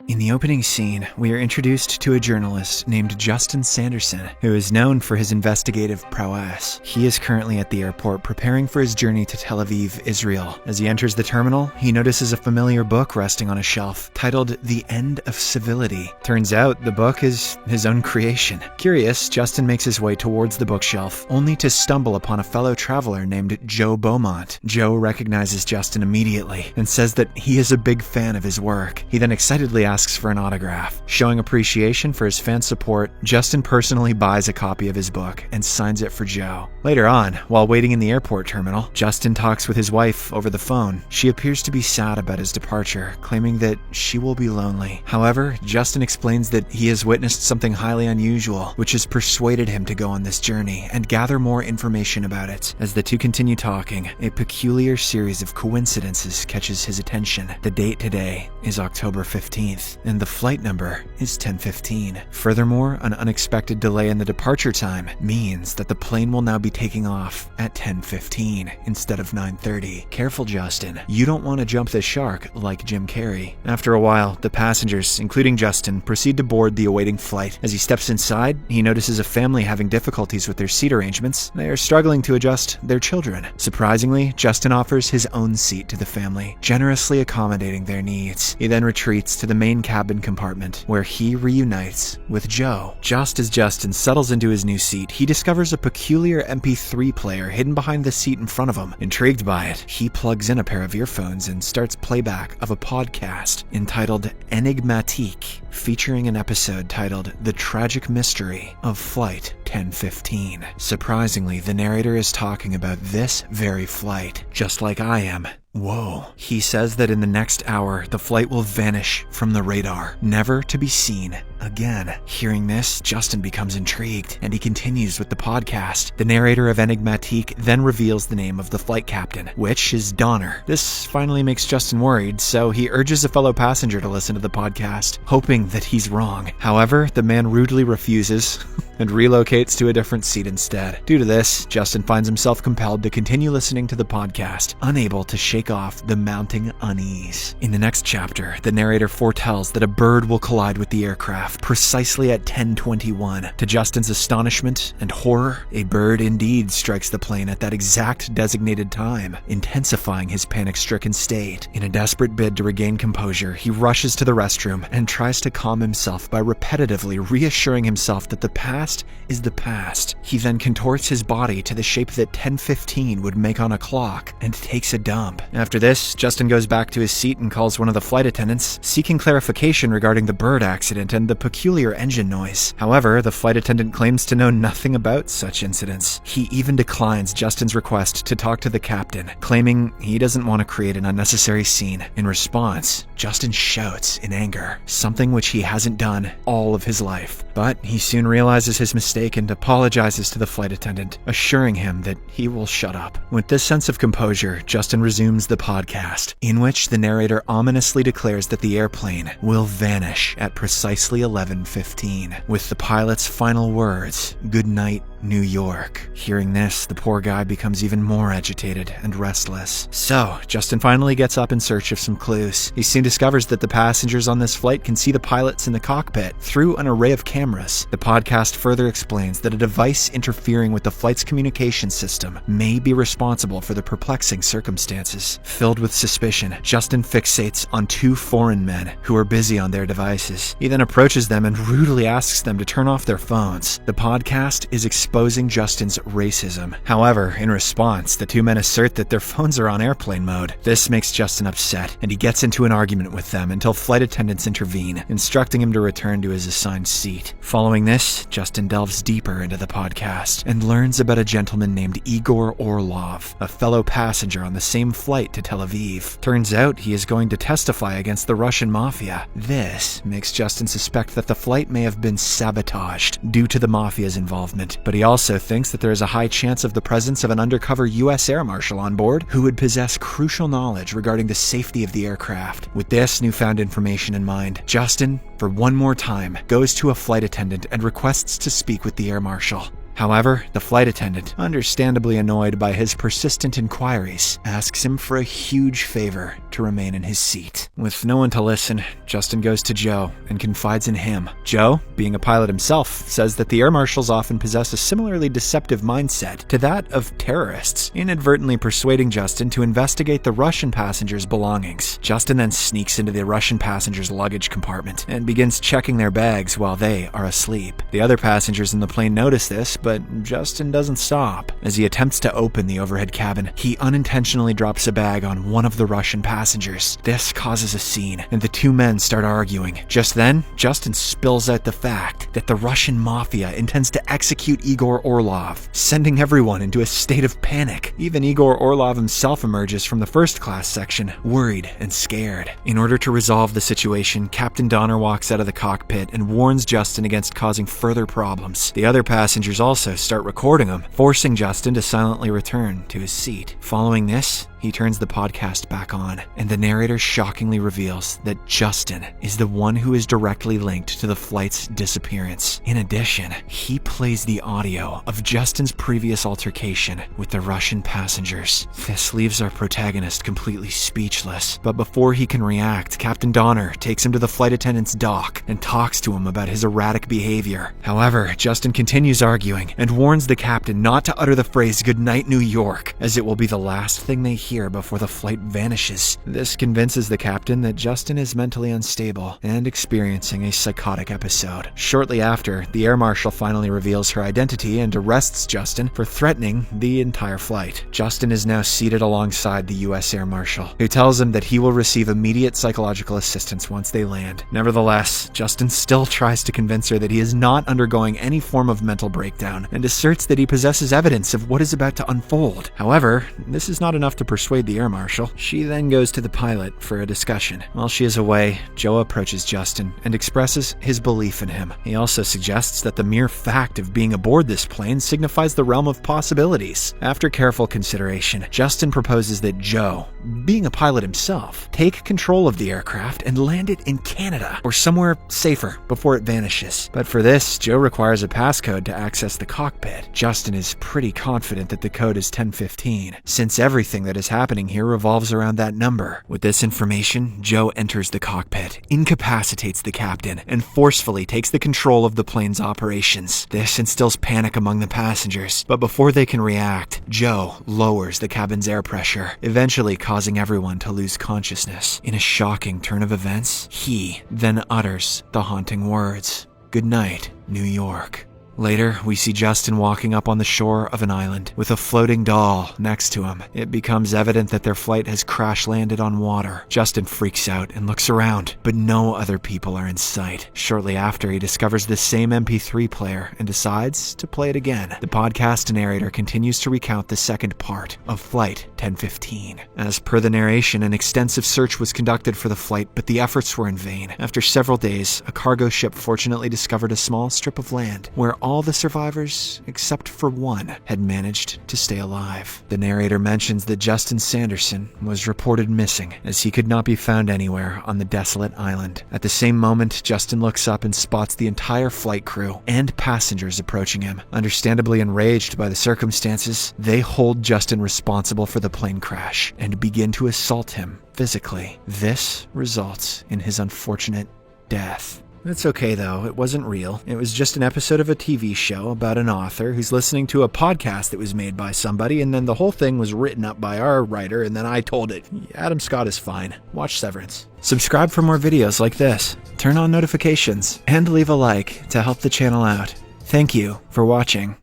In the opening scene, we are introduced to a journalist named Justin Sanderson, who is known for his investigative prowess. He is currently at the airport preparing for his journey to Tel Aviv, Israel. As he enters the terminal, he notices a familiar book resting on a shelf, titled The End of Civility. Turns out, the book is his own creation. Curious, Justin makes his way towards the bookshelf, only to stumble upon a fellow traveler named Joe Beaumont. Joe recognizes Justin immediately and says that he is a big fan of his work. He then excitedly asks for an autograph. Showing appreciation for his fan support, Justin personally buys a copy of his book and signs it for Joe. Later on, while waiting in the airport terminal, Justin talks with his wife over the phone. She appears to be sad about his departure, claiming that she will be lonely. However, Justin explains that he has witnessed something highly unusual, which has persuaded him to go on this journey and gather more information about it. As the two continue talking, a peculiar series of coincidences catches his attention. The date today is October 15th. And the flight number is 1015. Furthermore, an unexpected delay in the departure time means that the plane will now be taking off at 10:15 instead of 9:30. Careful, Justin. You don't want to jump the shark like Jim Carrey. After a while, the passengers, including Justin, proceed to board the awaiting flight. As he steps inside, he notices a family having difficulties with their seat arrangements. They are struggling to adjust their children. Surprisingly, Justin offers his own seat to the family, generously accommodating their needs. He then retreats to the main cabin compartment, where he reunites with Joe. Just as Justin settles into his new seat, he discovers a peculiar MP3 player hidden behind the seat in front of him. Intrigued by it, he plugs in a pair of earphones and starts playback of a podcast entitled Enigmatique, featuring an episode titled The Tragic Mystery of Flight 1015. Surprisingly, the narrator is talking about this very flight, just like I am. Whoa. He says that in the next hour, the flight will vanish from the radar, never to be seen again. Hearing this, Justin becomes intrigued, and he continues with the podcast. The narrator of Enigmatique then reveals the name of the flight captain, which is Donner. This finally makes Justin worried, so he urges a fellow passenger to listen to the podcast, hoping that he's wrong. However, the man rudely refuses and relocates to a different seat instead. Due to this, Justin finds himself compelled to continue listening to the podcast, unable to shake off the mounting unease. In the next chapter, the narrator foretells that a bird will collide with the aircraft precisely at 10:21. To Justin's astonishment and horror, a bird indeed strikes the plane at that exact designated time, intensifying his panic-stricken state. In a desperate bid to regain composure, he rushes to the restroom and tries to calm himself by repetitively reassuring himself that the past is the past. He then contorts his body to the shape that 10:15 would make on a clock and takes a dump. After this, Justin goes back to his seat and calls one of the flight attendants, seeking clarification regarding the bird accident and the peculiar engine noise. However, the flight attendant claims to know nothing about such incidents. He even declines Justin's request to talk to the captain, claiming he doesn't want to create an unnecessary scene. In response, Justin shouts in anger, something which he hasn't done all of his life. But he soon realizes his mistake and apologizes to the flight attendant, assuring him that he will shut up. With this sense of composure, Justin resumes the podcast, in which the narrator ominously declares that the airplane will vanish at precisely 11:15, with the pilot's final words, "Good night, New York." Hearing this, the poor guy becomes even more agitated and restless. So, Justin finally gets up in search of some clues. He soon discovers that the passengers on this flight can see the pilots in the cockpit through an array of cameras. The podcast further explains that a device interfering with the flight's communication system may be responsible for the perplexing circumstances. Filled with suspicion, Justin fixates on two foreign men who are busy on their devices. He then approaches them and rudely asks them to turn off their phones. The podcast is exposing Justin's racism. However, in response, the two men assert that their phones are on airplane mode. This makes Justin upset, and he gets into an argument with them until flight attendants intervene, instructing him to return to his assigned seat. Following this, Justin delves deeper into the podcast and learns about a gentleman named Igor Orlov, a fellow passenger on the same flight to Tel Aviv. Turns out he is going to testify against the Russian mafia. This makes Justin suspect that the flight may have been sabotaged due to the mafia's involvement, but he also thinks that there is a high chance of the presence of an undercover U.S. air marshal on board who would possess crucial knowledge regarding the safety of the aircraft. With this newfound information in mind, Justin, for one more time, goes to a flight attendant and requests to speak with the air marshal. However, the flight attendant, understandably annoyed by his persistent inquiries, asks him for a huge favor to remain in his seat. With no one to listen, Justin goes to Joe and confides in him. Joe, being a pilot himself, says that the air marshals often possess a similarly deceptive mindset to that of terrorists, inadvertently persuading Justin to investigate the Russian passengers' belongings. Justin then sneaks into the Russian passengers' luggage compartment and begins checking their bags while they are asleep. The other passengers in the plane notice this, but Justin doesn't stop. As he attempts to open the overhead cabin, he unintentionally drops a bag on one of the Russian passengers. This causes a scene, and the two men start arguing. Just then, Justin spills out the fact that the Russian mafia intends to execute Igor Orlov, sending everyone into a state of panic. Even Igor Orlov himself emerges from the first class section, worried and scared. In order to resolve the situation, Captain Donner walks out of the cockpit and warns Justin against causing further problems. The other passengers also start recording him, forcing Justin to silently return to his seat. Following this, he turns the podcast back on, and the narrator shockingly reveals that Justin is the one who is directly linked to the flight's disappearance. In addition, he plays the audio of Justin's previous altercation with the Russian passengers. This leaves our protagonist completely speechless, but before he can react, Captain Donner takes him to the flight attendant's dock and talks to him about his erratic behavior. However, Justin continues arguing and warns the captain not to utter the phrase "Goodnight, New York," as it will be the last thing they hear before the flight vanishes. This convinces the captain that Justin is mentally unstable and experiencing a psychotic episode. Shortly after, the air marshal finally reveals her identity and arrests Justin for threatening the entire flight. Justin is now seated alongside the U.S. air marshal, who tells him that he will receive immediate psychological assistance once they land. Nevertheless, Justin still tries to convince her that he is not undergoing any form of mental breakdown and asserts that he possesses evidence of what is about to unfold. However, this is not enough to persuade the air marshal. She then goes to the pilot for a discussion. While she is away, Joe approaches Justin and expresses his belief in him. He also suggests that the mere fact of being aboard this plane signifies the realm of possibilities. After careful consideration, Justin proposes that Joe, being a pilot himself, take control of the aircraft and land it in Canada or somewhere safer before it vanishes. But for this, Joe requires a passcode to access the cockpit. Justin is pretty confident that the code is 1015, since everything that is happening here revolves around that number. With this information, Joe enters the cockpit, incapacitates the captain, and forcefully takes the control of the plane's operations. This instills panic among the passengers, but before they can react, Joe lowers the cabin's air pressure, eventually causing everyone to lose consciousness. In a shocking turn of events, he then utters the haunting words, "Good night, New York." Later, we see Justin walking up on the shore of an island with a floating doll next to him. It becomes evident that their flight has crash-landed on water. Justin freaks out and looks around, but no other people are in sight. Shortly after, he discovers the same MP3 player and decides to play it again. The podcast narrator continues to recount the second part of Flight 1015. As per the narration, an extensive search was conducted for the flight, but the efforts were in vain. After several days, a cargo ship fortunately discovered a small strip of land where all the survivors, except for one, had managed to stay alive. The narrator mentions that Justin Sanderson was reported missing, as he could not be found anywhere on the desolate island. At the same moment, Justin looks up and spots the entire flight crew and passengers approaching him. Understandably enraged by the circumstances, they hold Justin responsible for the plane crash and begin to assault him physically. This results in his unfortunate death. It's okay though, it wasn't real. It was just an episode of a TV show about an author who's listening to a podcast that was made by somebody, and then the whole thing was written up by our writer, and then I told it. Adam Scott is fine. Watch Severance. Subscribe for more videos like this. Turn on notifications, and leave a like to help the channel out. Thank you for watching.